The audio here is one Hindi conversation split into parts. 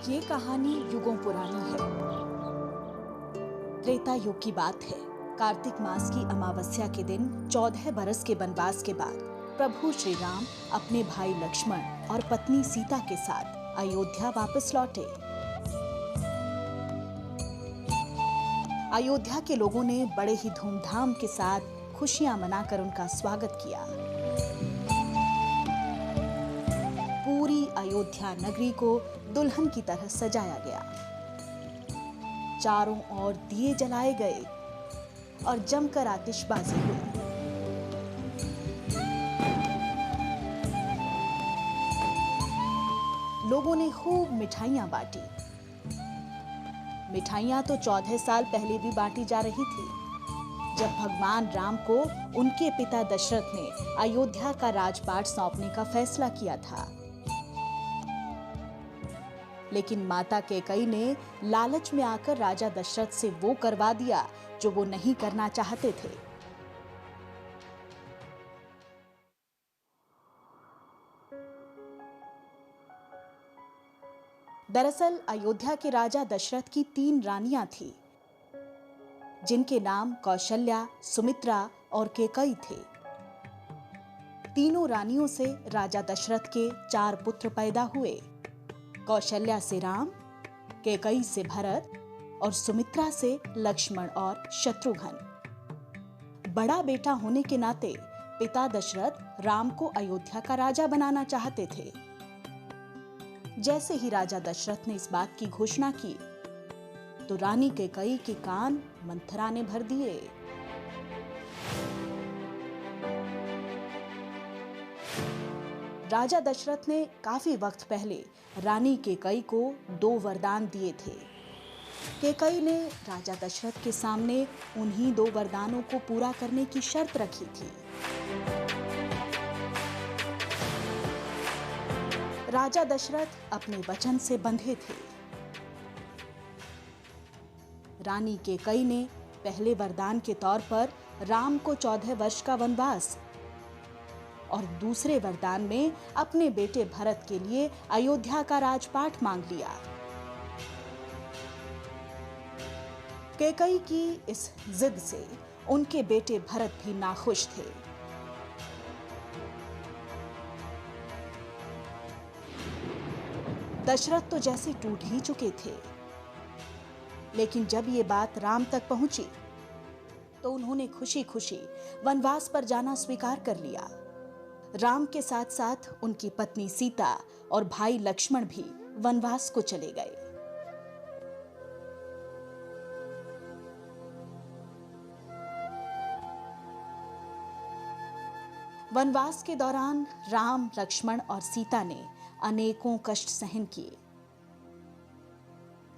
ये कहानी युगों पुरानी है। त्रेता युग की बात है। कार्तिक मास की अमावस्या के दिन 14 बरस के वनवास के बाद प्रभु श्री राम अपने भाई लक्ष्मण और पत्नी सीता के साथ अयोध्या वापस लौटे। अयोध्या के लोगों ने बड़े ही धूमधाम के साथ खुशियां मनाकर उनका स्वागत किया। पूरी अयोध्या नगरी को दुल्हन की तरह सजाया गया। चारों ओर दिए जलाए गए और जमकर आतिशबाजी हुई। लोगों ने खूब मिठाइयां बांटी। मिठाइयां तो 14 साल पहले भी बांटी जा रही थी, जब भगवान राम को उनके पिता दशरथ ने अयोध्या का राजपाट सौंपने का फैसला किया था। लेकिन माता कैकेयी ने लालच में आकर राजा दशरथ से वो करवा दिया जो वो नहीं करना चाहते थे। दरअसल अयोध्या के राजा दशरथ की 3 रानियां थीं, जिनके नाम कौशल्या, सुमित्रा और कैकेयी थे। तीनों रानियों से राजा दशरथ के 4 पुत्र पैदा हुए। कौशल्या से राम, कैकेयी से भरत और सुमित्रा से लक्ष्मण और शत्रुघ्न। बड़ा बेटा होने के नाते पिता दशरथ राम को अयोध्या का राजा बनाना चाहते थे। जैसे ही राजा दशरथ ने इस बात की घोषणा की, तो रानी कैकेयी के कान मंथरा ने भर दिए। राजा दशरथ ने काफी वक्त पहले रानी कैकेयी को 2 वरदान दिए थे। कैकेयी ने राजा दशरथ के सामने उन्हीं 2 वरदानों को पूरा करने की शर्त रखी थी। राजा दशरथ अपने वचन से बंधे थे। रानी कैकेयी ने पहले वरदान के तौर पर राम को 14 वर्ष का वनवास और दूसरे वरदान में अपने बेटे भरत के लिए अयोध्या का राजपाट मांग लिया। कैकेयी की इस जिद से उनके बेटे भरत भी नाखुश थे। दशरथ तो जैसे टूट ही चुके थे। लेकिन जब ये बात राम तक पहुंची, तो उन्होंने खुशी खुशी वनवास पर जाना स्वीकार कर लिया। राम के साथ साथ उनकी पत्नी सीता और भाई लक्ष्मण भी वनवास को चले गए। वनवास के दौरान राम, लक्ष्मण और सीता ने अनेकों कष्ट सहन किए।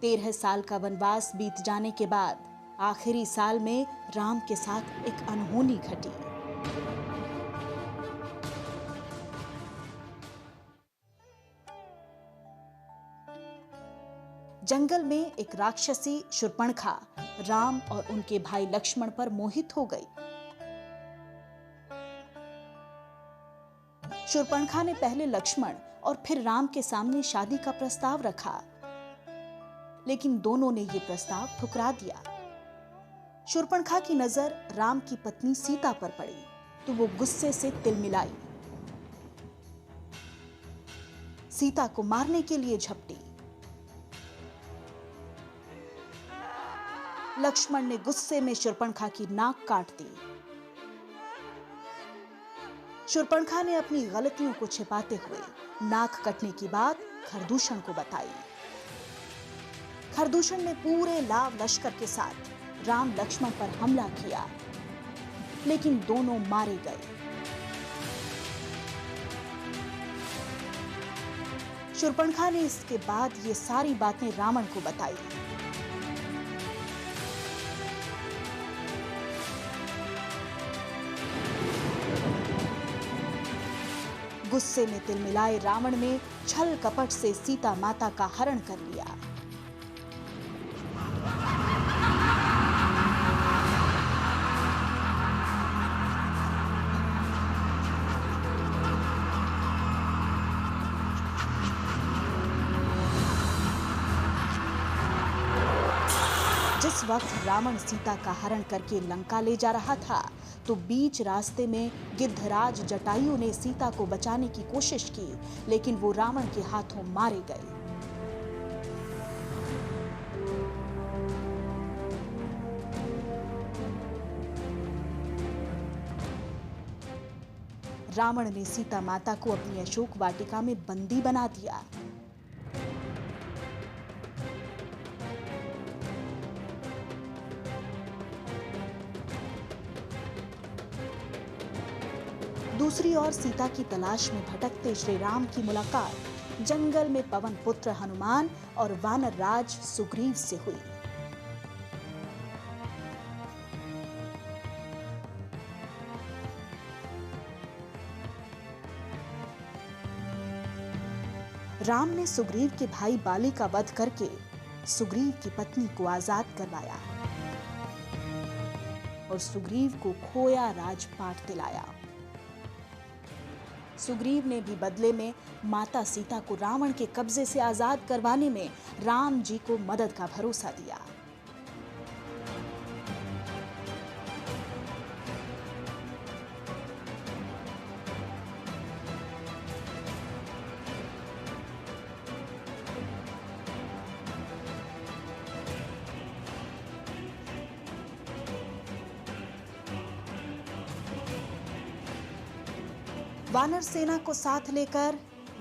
13 साल का वनवास बीत जाने के बाद आखिरी साल में राम के साथ एक अनहोनी घटी। जंगल में एक राक्षसी शूर्पणखा राम और उनके भाई लक्ष्मण पर मोहित हो गई। शूर्पणखा ने पहले लक्ष्मण और फिर राम के सामने शादी का प्रस्ताव रखा, लेकिन दोनों ने यह प्रस्ताव ठुकरा दिया। शूर्पणखा की नजर राम की पत्नी सीता पर पड़ी, तो वो गुस्से से तिलमिलाई। सीता को मारने के लिए झपटी। लक्ष्मण ने गुस्से में शूर्पणखा की नाक काट दी। शूर्पणखा ने अपनी गलतियों को छिपाते हुए नाक कटने की बात खरदूषण को बताई। खरदूषण ने पूरे लाव लश्कर के साथ राम लक्ष्मण पर हमला किया, लेकिन दोनों मारे गए। शूर्पणखा ने इसके बाद ये सारी बातें रावण को बताई। गुस्से में तिलमिलाए रावण ने छल कपट से सीता माता का हरण कर लिया। जिस वक्त रावण सीता का हरण करके लंका ले जा रहा था, तो बीच रास्ते में गिद्धराज जटायु ने सीता को बचाने की कोशिश की, लेकिन वो रावण के हाथों मारे गए। रावण ने सीता माता को अपनी अशोक वाटिका में बंदी बना दिया। दूसरी ओर सीता की तलाश में भटकते श्री राम की मुलाकात जंगल में पवन पुत्र हनुमान और वानर राज सुग्रीव से हुई। राम ने सुग्रीव के भाई बाली का वध करके सुग्रीव की पत्नी को आजाद करवाया और सुग्रीव को खोया राजपाट दिलाया। सुग्रीव ने भी बदले में माता सीता को रावण के कब्जे से आजाद करवाने में राम जी को मदद का भरोसा दिया। वानर सेना को साथ लेकर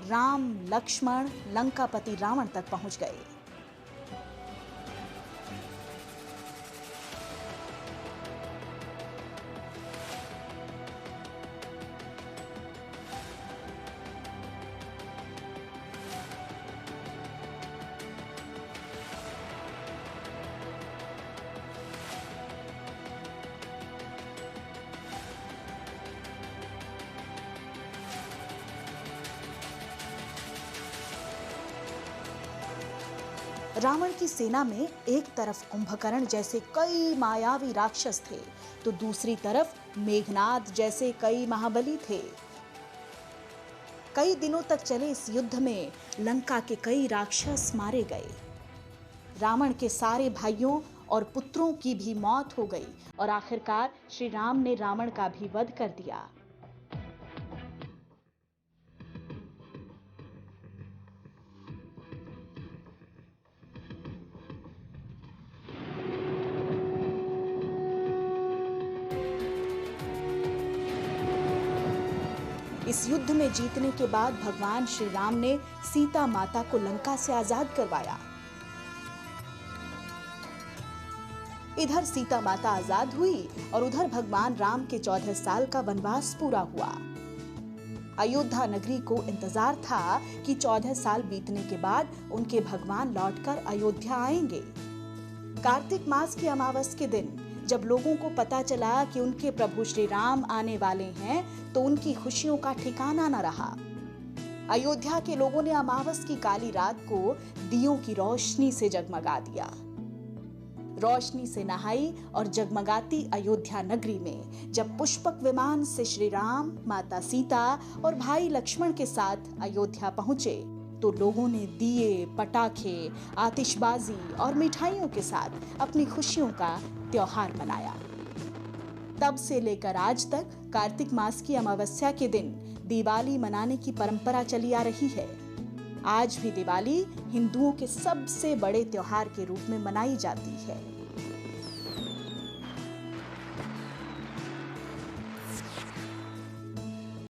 राम लक्ष्मण लंकापति रावण तक पहुंच गए। रावण की सेना में एक तरफ कुंभकर्ण जैसे कई मायावी राक्षस थे, तो दूसरी तरफ मेघनाद जैसे कई महाबली थे। कई दिनों तक चले इस युद्ध में लंका के कई राक्षस मारे गए। रावण के सारे भाइयों और पुत्रों की भी मौत हो गई और आखिरकार श्री राम ने रावण का भी वध कर दिया। इस युद्ध में जीतने के बाद भगवान श्री राम ने सीता माता को लंका से आजाद करवाया। इधर सीता माता आजाद हुई और उधर भगवान राम के 14 साल का वनवास पूरा हुआ। अयोध्या नगरी को इंतजार था कि 14 साल बीतने के बाद उनके भगवान लौटकर अयोध्या आएंगे। कार्तिक मास की अमावस के दिन जब लोगों को पता चला कि उनके प्रभु श्री राम आने वाले हैं, तो उनकी खुशियों का ठिकाना न रहा। अयोध्या के लोगों ने अमावस की काली रात को दियों की रोशनी से जगमगा दिया। रोशनी से नहाई और जगमगाती अयोध्या नगरी में जब पुष्पक विमान से श्री राम, माता सीता और भाई लक्ष्मण के साथ अयोध्या पहुंचे, तो लोगों ने दिए, पटाखे, आतिशबाजी और मिठाइयों के साथ अपनी खुशियों का त्योहार मनाया। तब से लेकर आज तक कार्तिक मास की अमावस्या के दिन दिवाली मनाने की परंपरा चली आ रही है। आज भी दिवाली हिंदुओं के सबसे बड़े त्योहार के रूप में मनाई जाती है।